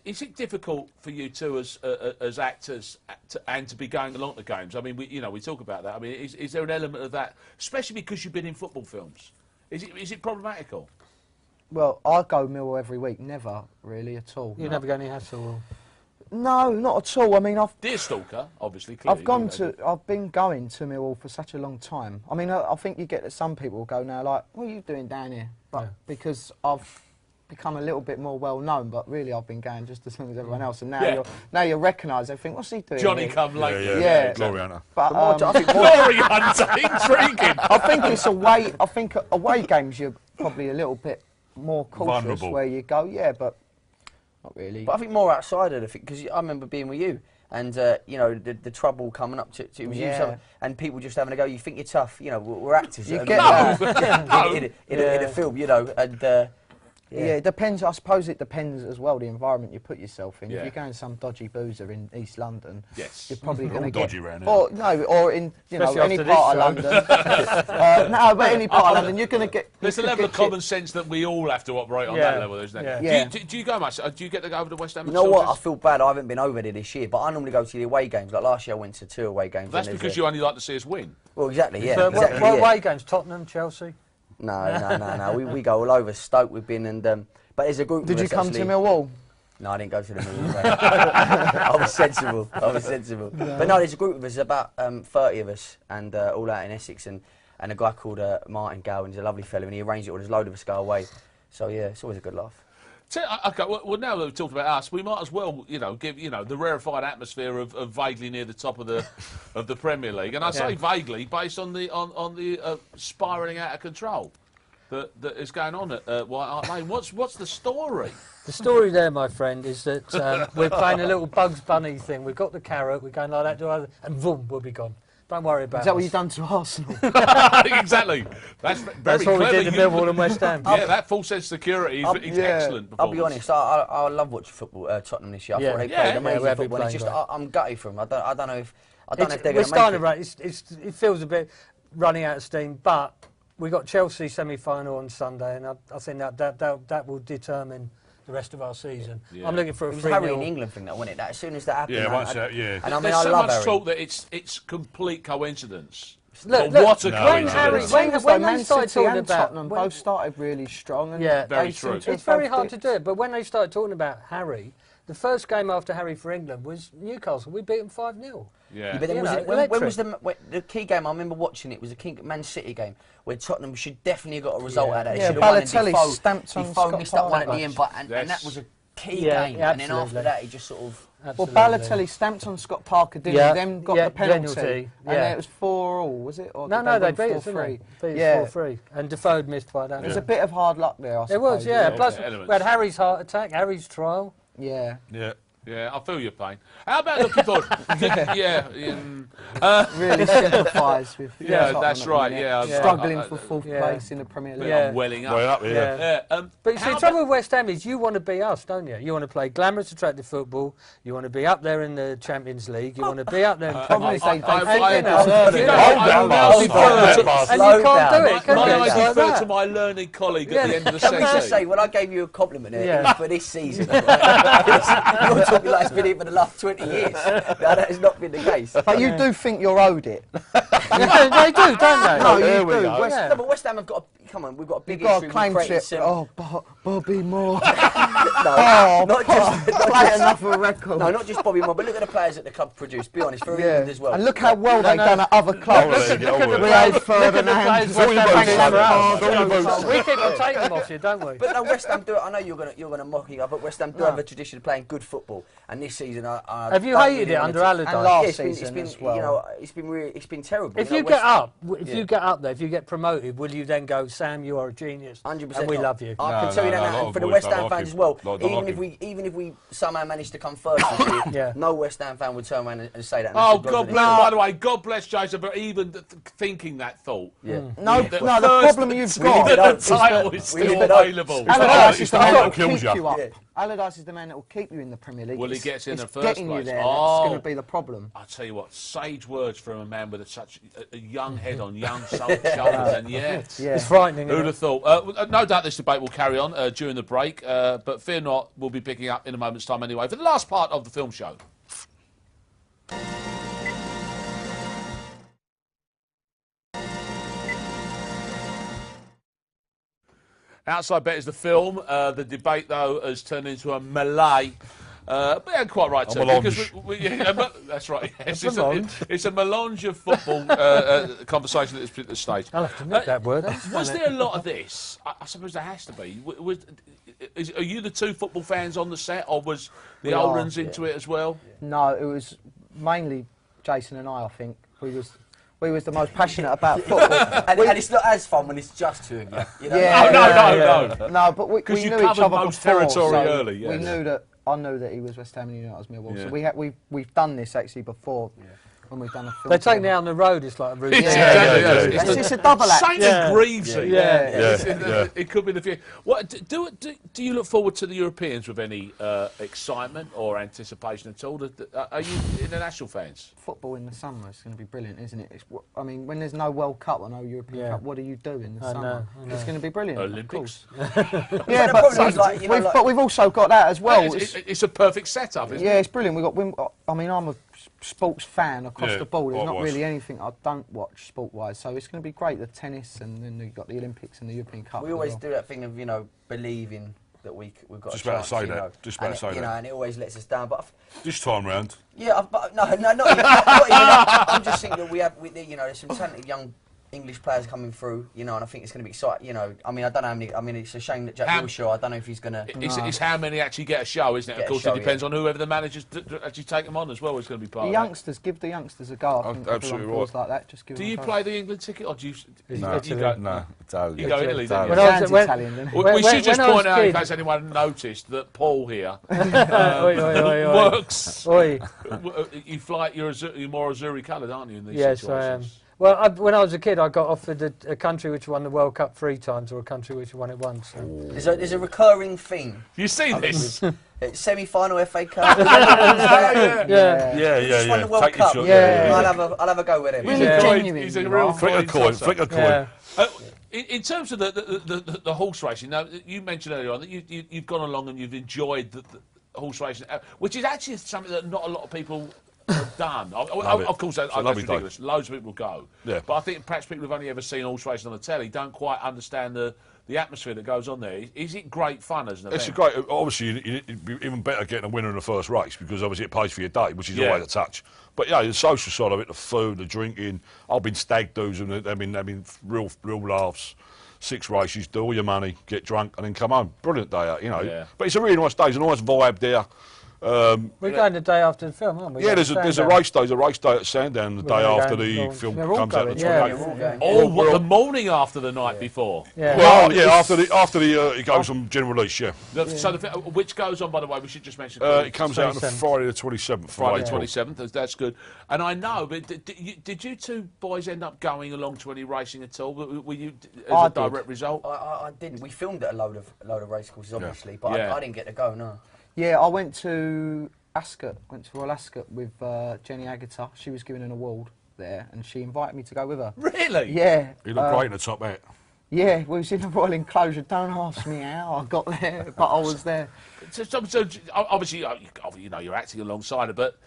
Is it difficult for you two as actors to be going along to games? I mean, we talk about that. I mean, is there an element of that, especially because you've been in football films? Is it problematical? Well, I go Millwall every week. Never really at all. You never go any hassle. No, not at all. I mean, Deerstalker, obviously. Clearly, I've been going to Millwall for such a long time. I mean, I think you get that some people go now like, what are you doing down here? But because I've become a little bit more well known, but really I've been going just as long as everyone else. And now you're recognised. They think, what's he doing? Johnny here? come lately. Yeah. Glory hunter. But Glory hunter, intriguing. I think it's away. I think away games you're probably a little bit more cautious Vulnerable. where you go. Yeah, but not really. But I think more outside of the thing, because I remember being with you, and you know, the trouble coming up to it was you, and people just having a go. You think you're tough, you know, we're actors. You get that in a film, you know, and. Yeah, it depends. I suppose it depends as well the environment you put yourself in. Yeah. If you're going some dodgy boozer in East London, yes, you're probably going to get dodgy around or no, or in any part of London. No, but any part of London, you're going to get. There's a level of common sense that we all have to operate on that level, isn't there? Yeah. Do you go much? Do you get to go over to West Ham? You know what? I feel bad. I haven't been over there this year, but I normally go to the away games. Like last year, I went to 2 away games. That's because you only like to see us win. Well, exactly. Yeah. So exactly, what away games? Tottenham, Chelsea. No. We go all over. Stoke, we've been, and but there's a group. Did you come to Millwall? No, I didn't go to the Millwall game. I was sensible. No. But no, there's a group of us, about 30 of us, and all out in Essex, and a guy called Martin Gowan. He's a lovely fellow, and he arranged it all. There's a load of us go away. So yeah, it's always a good laugh. Okay, well, now that we've talked about us, we might as well, give the rarefied atmosphere of vaguely near the top of the Premier League, and I say vaguely based on the spiralling out of control that is going on at White Hart Lane. What's the story? The story there, my friend, is that we're playing a little Bugs Bunny thing. We've got the carrot, we're going like that to other, and boom, we'll be gone. Don't worry about it. Is that what you've done to Arsenal? Exactly. That's very That's what clever. we did to Millwall and West Ham. Yeah, that full sense of security is excellent. I'll be honest, I love watching football, Tottenham this year. I thought they played amazing football. And it's just, I'm gutted for them. I don't know if they're going to make it. It feels a bit running out of steam, but we got Chelsea semi-final on Sunday, and I think that will determine the rest of our season. Yeah. I'm looking for a 3-0. It was Harry in England thing, wasn't it? That as soon as that happened, and I mean, there's so much talk that it's complete coincidence. Look, what a coincidence! When they started talking about Tottenham, both started really strong. And very true. It's very hard to do it, but when they started talking about Harry, the first game after Harry for England was Newcastle. We beat them 5-0. Yeah, but then when was the key game? I remember watching it. Was the Man City game where Tottenham should definitely have got a result out of that. Yeah, Balotelli stamped on Defoe missed that one at the end, and that was a key game. And then after that, he just sort of. Well, Balotelli stamped on Scott Parker, didn't he? Then got the penalty. And then it was 4-4, was it? Or no, they beat us 4-3. Beat us 4-3. And Defoe missed by that. It was a bit of hard luck there, I suppose. It was, yeah. Plus, we had Harry's heart attack, Harry's trial. Yeah. Yeah, I feel your pain. How about looking forward? Really sympathise with. Yeah, that's right. Yeah, struggling for 4th place in the Premier League. I'm welling up. But you see, the trouble with West Ham is you want to be us, don't you? You want to play glamorous, attractive football. You want to be up there in the Champions League. You want to be up there. Probably say and you can't do it. I defer to my learning colleague at the end of the season. Can we just say, when I gave you a compliment for this season, you're talking like it's been here for the last 20 years. No, that has not been the case. But you do think you're owed it. They do, don't they? No, you do. No, but West Ham have got come on, we've got a big got issue a claim with chip. Oh, Bobby Moore. not just play another record. No, not just Bobby Moore, but look at the players that the club produced. Be honest, for England as well. And look how well they've done at other clubs. Look at the players we keep on taking them off you, don't we? But no, West Ham do it. I know you're gonna mock me, but West Ham do have a tradition of playing good football. And this season, have you hated it under Allardyce? And last season as well. You know, it's been terrible. If you get up, if you get up there, if you get promoted, will you then go, Sam, you are a genius, 100%, and we love you? I can tell you that now, for the West Ham fans as well. Even if we somehow manage to come first this year, no West Ham fan would turn around and say that. Oh, God bless. By the way, God bless Jason for even thinking that thought. Yeah. No, the problem you've got. The title is still available. Allardyce is the man that will keep you up. Allardyce is the man that will keep you in the Premier League. Well, he gets in the first getting place. You there, that's going to be the problem. I tell you what, sage words from a man with such a young head on young shoulders, and it's frightening. Who'd have thought? No doubt this debate will carry on during the break, but fear not, we'll be picking up in a moment's time anyway for the last part of the film show. Outside Bet is the film. The debate, though, has turned into a melee But yeah, quite right, too. melange. Because that's right. Yes, melange. it's a melange of football conversation at this stage. I'll have to admit that word. Was there a lot of this? I suppose there has to be. Are you the two football fans on the set, or was the old ones into it as well? No, it was mainly Jason and I think. We was the most passionate about football. and it's not as fun when it's just two of you. You know? No. No, but we you knew each other most before, territory so early. Yes. We knew that. I knew that he was West Ham and you know I was Millwall. Yeah. So we've done this actually before. When we've done a film. They take me out on the road, it's like a routine. It's a double act. Saint and Greavesy. Yeah. It could be the future. What do you look forward to the Europeans with any excitement or anticipation at all? Are you international fans? Football in the summer is going to be brilliant, isn't it? I mean, when there's no World Cup or no European Cup, what do you do in the summer? I know. It's going to be brilliant. Olympics. Yeah, but we've also got that as well. It's a perfect setup, isn't it? Yeah, it's brilliant. I mean, I'm a sports fan across the board. There's not really anything I don't watch sport-wise, so it's going to be great. The tennis, and then you've got the Olympics and the European Cup. We always do that thing of believing that we've got Just a chance. about to say that. Just about to say that. And it always lets us down. But this time round. Yeah, but not even that. I'm just thinking that there's some talented young English players coming through, and I think it's going to be exciting. I mean, I don't know how many. I mean, it's a shame that Jack Wilshere. I don't know if he's going to. It's how many actually get a show, isn't it? Of course, it depends on whoever the managers actually take them on as well. Is going to be part of youngsters. Give the youngsters a go. I think absolutely right. Like that. Just give do you play the England ticket, or do you? No, you go Italy. Don't you? We should just point out, in case anyone noticed, that Paul here works. You fly. You're more Azuri coloured, aren't you? In these situations? Yes, I am. Well, when I was a kid, I got offered a country which won the World Cup 3 times, or a country which won it once. So. There's a recurring theme. You see this? Semi-final FA Cup. Just won the World Cup. I'll have a go with him. Really genuine. He's a real flick a coin. In terms of the horse racing, now you mentioned earlier on that you've gone along and you've enjoyed the horse racing, which is actually something that not a lot of people have done. Of course, that's ridiculous. Loads of people go. Yeah. But I think perhaps people who've only ever seen horse racing on the telly don't quite understand the atmosphere that goes on there. Is it great fun as an event? It's a great. Obviously, it'd be even better getting a winner in the first race because obviously it pays for your day, which is always a touch. But yeah, the social side of it, the food, the drinking. I've been stag do's and I mean, real laughs. 6 races, do all your money, get drunk, and then come home. Brilliant day out, Yeah. But it's a really nice day. It's a nice vibe there. We're going the day after the film, aren't we? Yeah, there's a race day. There's a race day at Sandown the day after the film comes out. The morning after the night before. Yeah. Well, after it goes on general release. Yeah. So which goes on, by the way, we should just mention. It comes out on Friday the 27th. Friday 27th. That's good. And I know, but did you two boys end up going along to any racing at all? Were you as a direct result? I didn't. We filmed at a load of race courses, obviously, but I didn't get to go. No. Yeah, I went to Royal Ascot with Jenny Agutter. She was given an award there, and she invited me to go with her. Really? Yeah. You look great in the top hat. Yeah, we was in the Royal Enclosure. Don't ask me how I got there, but I was there. So obviously, you're acting alongside her, but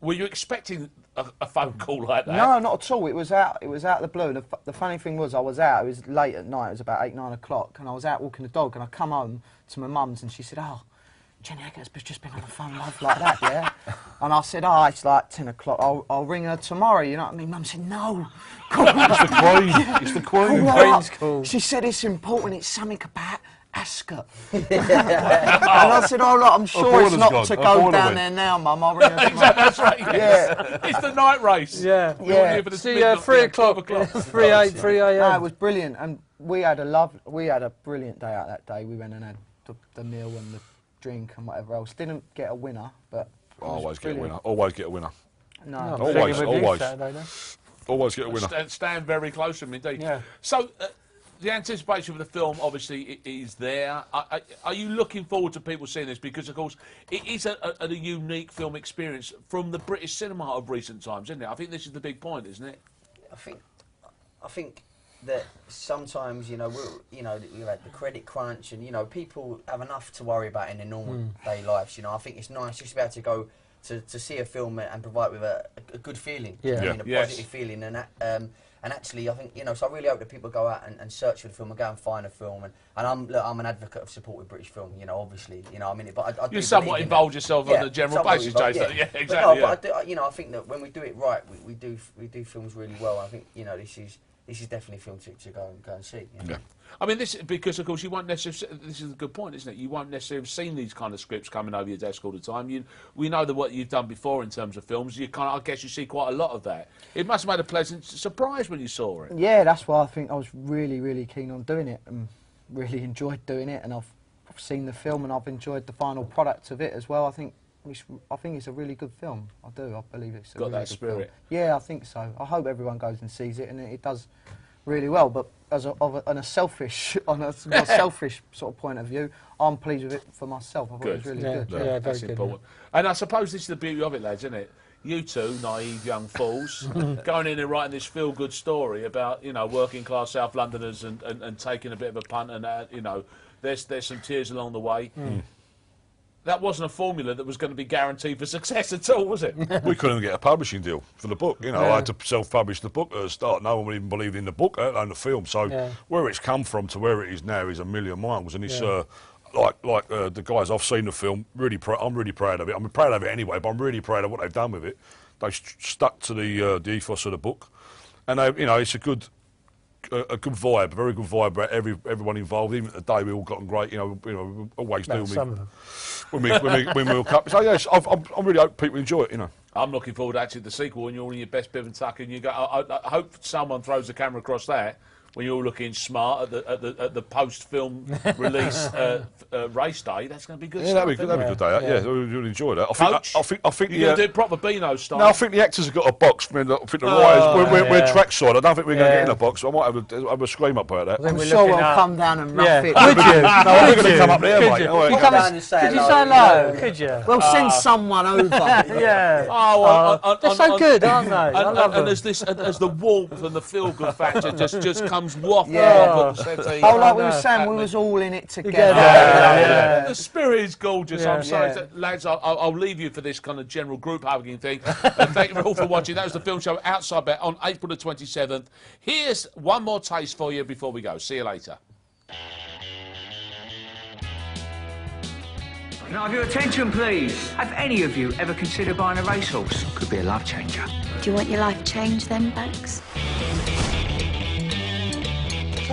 were you expecting a phone call like that? No, not at all. It was out of the blue. The funny thing was, I was out. It was late at night. It was about 8, 9 o'clock, and I was out walking the dog, and I come home to my mum's, and she said, "Oh, Jenny Agutter's just been on the phone like that, yeah?" And I said, "Oh, it's like 10 o'clock. I'll ring her tomorrow, you know what I mean?" Mum said, "No." It's the Queen. It's the Queen. Queen's call. She said, "It's important. It's something about Ascot." And I said, "Oh, look, I'm sure it's not to go down there now, Mum. I'll ring her tomorrow." That's right. Yes. Yeah. It's the night race. Yeah. See, 3 o'clock, 3 a.m. No, it was brilliant, and we had a brilliant day out that day. We went and had the meal and the drink and whatever else. Didn't get a winner, but always get a winner. Always get a winner. No, always get a winner. Stand very close to him indeed. Yeah. So the anticipation for the film obviously is there. Are you looking forward to people seeing this? Because of course it is a unique film experience from the British cinema of recent times, isn't it? I think this is the big point, isn't it? I think that sometimes, we've had the credit crunch and, people have enough to worry about in their normal day lives, I think it's nice just to be able to go to see a film and provide with a good feeling, a positive feeling, and And actually, I think, you know, so I really hope that people go out and search for the film and go and find a film. And I'm an advocate of supporting British film, you know, obviously, you know, I mean, but I do you somewhat involved yourself on a general basis, Jason. Yeah, exactly. But I do, you know, I think that when we do it right, we do films really well. I think, you know, this is definitely a film to go and see. You know? Yeah. I mean, this because of course you won't necessarily. This is a good point, isn't it? You won't necessarily have seen these kind of scripts coming over your desk all the time. We know that what you've done before in terms of films. You kind of, I guess, you see quite a lot of that. It must have made a pleasant surprise when you saw it. Yeah, that's why I think I was really keen on doing it, and really enjoyed doing it. And I've seen the film, and I've enjoyed the final product of it as well. I think it's a really good film. I do. I believe it's got that spirit. Film. Yeah, I think so. I hope everyone goes and sees it, and it does really well. But on a selfish sort of point of view, I'm pleased with it for myself. I thought it was really good. Yeah, very that's good. Important. Yeah. And I suppose this is the beauty of it, lads, isn't it? You two, naive young fools, going in and writing this feel-good story about, you know, working-class South Londoners and taking a bit of a punt, and you know, there's some tears along the way. That wasn't a formula that was going to be guaranteed for success at all, was it? We couldn't get a publishing deal for the book. You know, I had to self-publish the book at the start. No one even believed in the book, let alone the film. So where it's come from to where it is now is a million miles. And it's like the guys, I've seen the film. I'm really proud of it. I'm proud of it anyway, but I'm really proud of what they've done with it. They stuck to the ethos of the book, and you know, it's a good vibe, a very good vibe about everyone involved. Even at the day, we all got on great. You know, we always do. When we World Cup. So yes, I really hope people enjoy it. You know. I'm looking forward actually to the sequel when you're all in your best bib and tuck, and you go. I hope someone throws the camera across that when you're all looking smart at the post-film release race day. That's going to be good. Yeah, that'd be a good day. Yeah, we'll enjoy that. I think you're going to do it proper Beano style. No, I think the actors have got a box. I think the writers, we're trackside. I don't think we're going to get in a box. I might have a scream up about that. I'm sure we'll come down and rough it. Would you? No, we're going to come up there, mate. Could you say hello? Could you? We'll send someone over. Yeah. Oh, they're so good, aren't they? And as the warmth and the feel-good factor just comes wafting off the settee. Oh, like we were saying, we was all in it together. The spirit is gorgeous. I'm sorry, lads. I'll leave you for this kind of general group hugging thing. Thank you all for watching. That was the film show Outside Bet on April the 27th. Here's one more taste for you before we go. See you later. Can I have your attention, please? Have any of you ever considered buying a racehorse? Could be a life changer. Do you want your life changed then, Bax?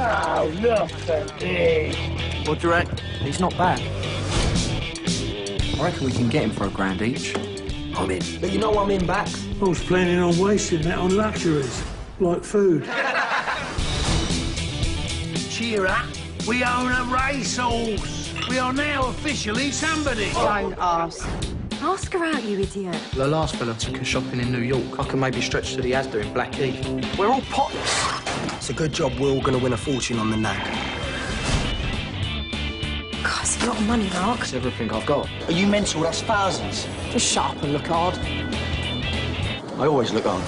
Oh, look at this. What do you reckon? He's not back. I reckon we can get him for £1,000 each. I'm in. But you know I'm in, Bax. I was planning on wasting that on luxuries, like food. Cheer up. We own a racehorse. We are now officially somebody. Don't ask. Ask her out, you idiot. The last fella took her shopping in New York. I can maybe stretch to the Asda in Blackheath. We're all pots. It's a good job we're all going to win a fortune on the nag. God, it's a lot of money, Mark. That's everything I've got. Are you mental? That's thousands. Just shut up and look hard. I always look hard.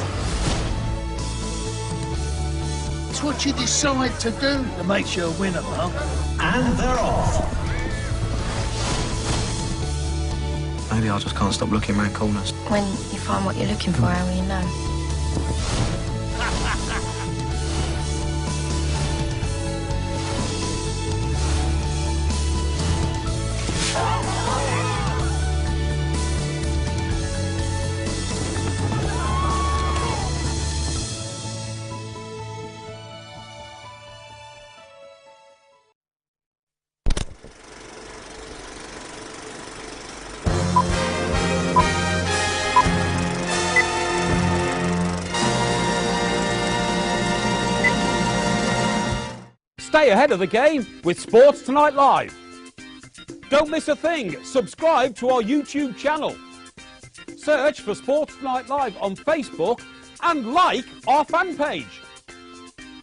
It's what you decide to do that makes you a winner, Mark. And they're off. Maybe I just can't stop looking around corners. When you find what you're looking for, how will you know? Stay ahead of the game with Sports Tonight Live. Don't miss a thing. Subscribe to our YouTube channel. Search for Sports Tonight Live on Facebook and like our fan page.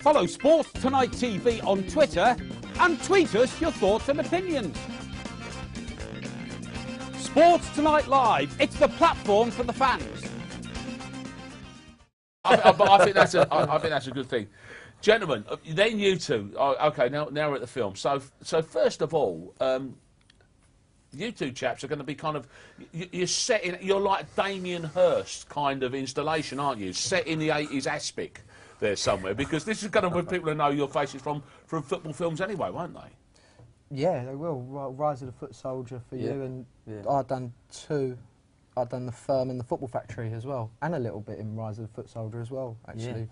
Follow Sports Tonight TV on Twitter and tweet us your thoughts and opinions. Sports Tonight Live. It's the platform for the fans. I think that's a good thing. Gentlemen, then you two. Okay, now we're at the film. So first of all, you two chaps are going to be kind of you're like Damien Hirst kind of installation, aren't you? Set in the 80s aspic. there somewhere, because this is kind of when people know your faces from football films anyway, won't they? Yeah, they will. Rise of the Foot Soldier for you, and I've done 2. I've done The Firm and The Football Factory as well, and a little bit in Rise of the Foot Soldier as well, actually. Yeah.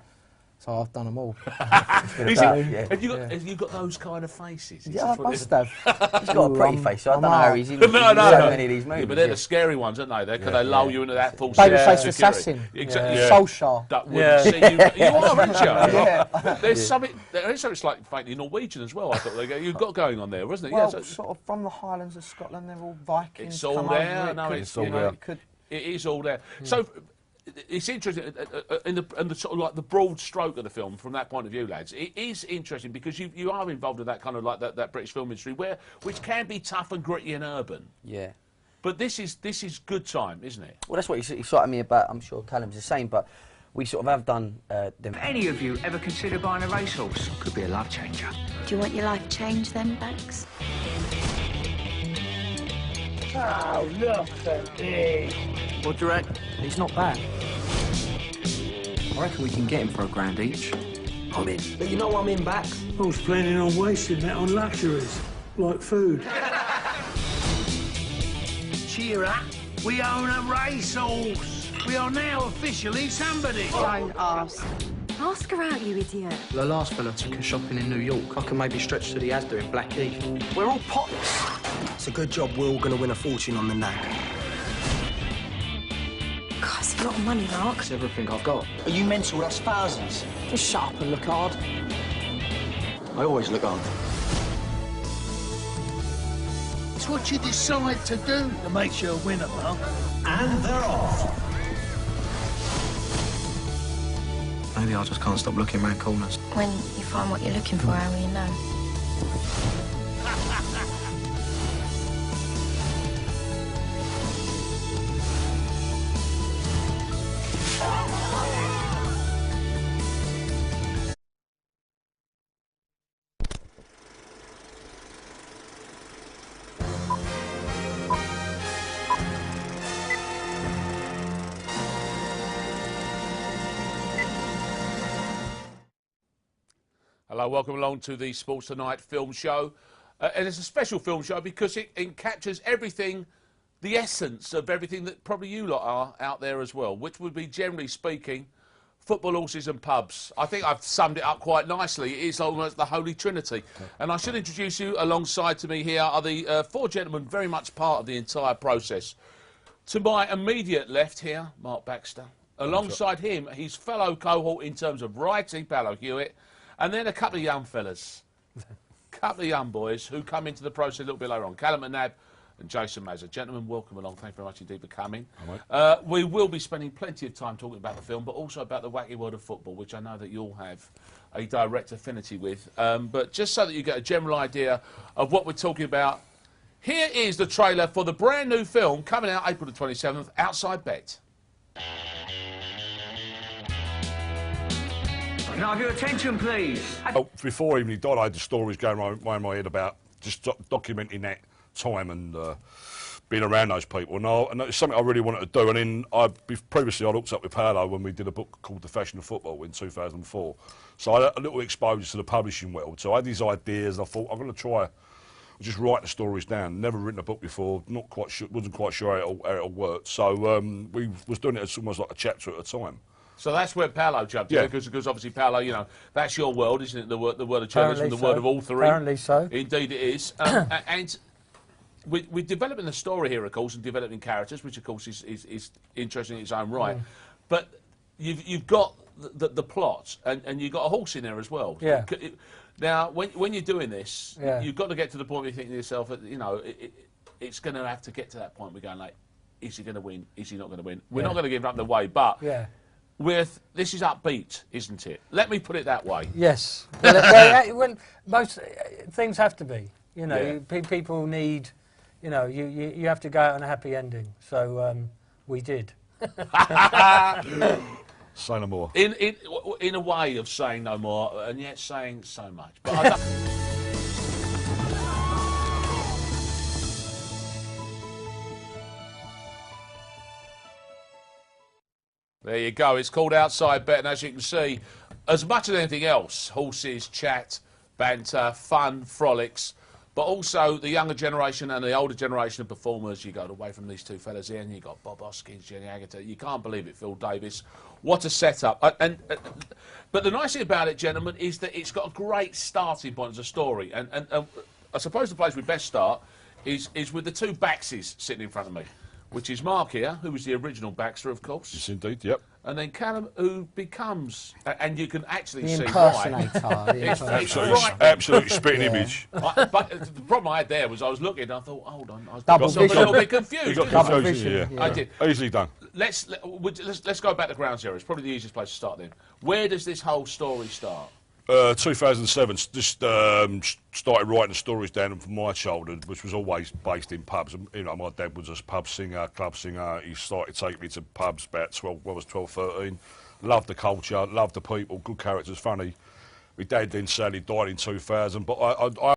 So I've done them all. Have you got those kind of faces? Yeah, I must have. He's got a pretty face, so I don't know how he's in so many of these movies. Yeah, but they're the scary ones, aren't they? Because they lull you into that full Babyface assassin. Exactly. Solskjaer. That wouldn't see you. You are, aren't you? There's something. There is something like faintly Norwegian as well. I thought you've got going on there, wasn't it? Well, sort of from the Highlands of Scotland, they're all Vikings. It's all there. No, it's all there. It is all there. So. It's interesting, in the sort of like the broad stroke of the film, from that point of view, lads. It is interesting because you are involved in that kind of like that British film industry, which can be tough and gritty and urban. Yeah. But this is good time, isn't it? Well, that's what you cited me about. I'm sure Callum's the same, but we sort of have done them. Have any of you ever considered buying a racehorse? Could be a life changer. Do you want your life changed then, Bax? Oh, look at this. What do you reckon? He's not bad. I reckon we can get him for £1,000 each. I'm in. But you know I'm in, back. I was planning on wasting that on luxuries, like food. Cheer up. We own a racehorse. We are now officially somebody. Don't ask. Ask her out, you idiot. The last fella took her shopping in New York. I can maybe stretch to the Asda in Blackheath. We're all pots. It's a good job we're all going to win a fortune on the nag. God, it's a lot of money, Mark. That's everything I've got. Are you mental? That's thousands. Just shut up and look hard. I always look hard. It's what you decide to do that makes you a winner, Mark. And they're off. Maybe I just can't stop looking round corners. When you find what you're looking for, how will you know? Hello, welcome along to the Sports Tonight film show. And it's a special film show because it captures everything, the essence of everything that probably you lot are out there as well, which would be, generally speaking, football, horses and pubs. I think I've summed it up quite nicely. It is almost the Holy Trinity. And I should introduce you, alongside to me here are the 4 gentlemen very much part of the entire process. To my immediate left here, Mark Baxter. Alongside him, his fellow cohort in terms of writing, Paolo Hewitt. And then a couple of young fellas, couple of young boys who come into the process a little bit later on. Callum McNabb and Jason Mazza. Gentlemen, welcome along. Thank you very much indeed for coming. We will be spending plenty of time talking about the film, but also about the wacky world of football, which I know that you all have a direct affinity with. But just so that you get a general idea of what we're talking about, here is the trailer for the brand new film coming out April the 27th, Outside Bet. Can I have your attention, please? Before even he died, I had the stories going around my head about just documenting that time and being around those people. And it's something I really wanted to do. And then previously I hooked up with Paolo when we did a book called The Fashion of Football in 2004. So I had a little exposure to the publishing world. So I had these ideas and I thought, I'm going to try just write the stories down. Never written a book before, not quite sure, wasn't quite sure how it all worked. So we was doing it as almost like a chapter at a time. So that's where Paolo jumped in, because obviously, Paolo, you know, that's your world, isn't it? The world of journalism, the world of authoring. Apparently so. Indeed it is. And we're developing the story here, of course, and developing characters, which, of course, is interesting in its own right. But you've got the plot, and you've got a horse in there as well. Yeah. Now, when you're doing this, you've got to get to the point where you think to yourself, you know, it's going to have to get to that point where we're going, like, is he going to win? Is he not going to win? We're not going to give up the way, but... this is upbeat, isn't it? Let me put it that way. Yes. Well, most things have to be. You know, people need. You know, you have to go out on a happy ending. So we did. Say no more. In a way of saying no more, and yet saying so much. But There you go. It's called Outside Bet, and as you can see, as much as anything else, horses, chat, banter, fun, frolics, but also the younger generation and the older generation of performers. You got away from these two fellas here, and you got Bob Hoskins, Jenny Agutter. You can't believe it, Phil Davis. What a setup! But the nice thing about it, gentlemen, is that it's got a great starting point as a story. And I suppose the place we best start is with the two Baxes sitting in front of me, which is Mark here, who was the original Baxter, of course. Yes, indeed, yep. And then Callum, who becomes, and you can actually The see impersonator. why. The impersonator. Absolutely spitting image. But the problem I had there was I was looking and I thought, hold on, I was Double a little bit confused. You got Double confusion, vision, yeah. I did. Easily done. Let's go back to ground zero. It's probably the easiest place to start then. Where does this whole story start? 2007, just started writing stories down from my childhood, which was always based in pubs. You know, my dad was a pub singer, club singer. He started taking me to pubs about 12, well, I was 12, 13. Loved the culture, loved the people, good characters, funny. My dad then sadly died in 2000, but I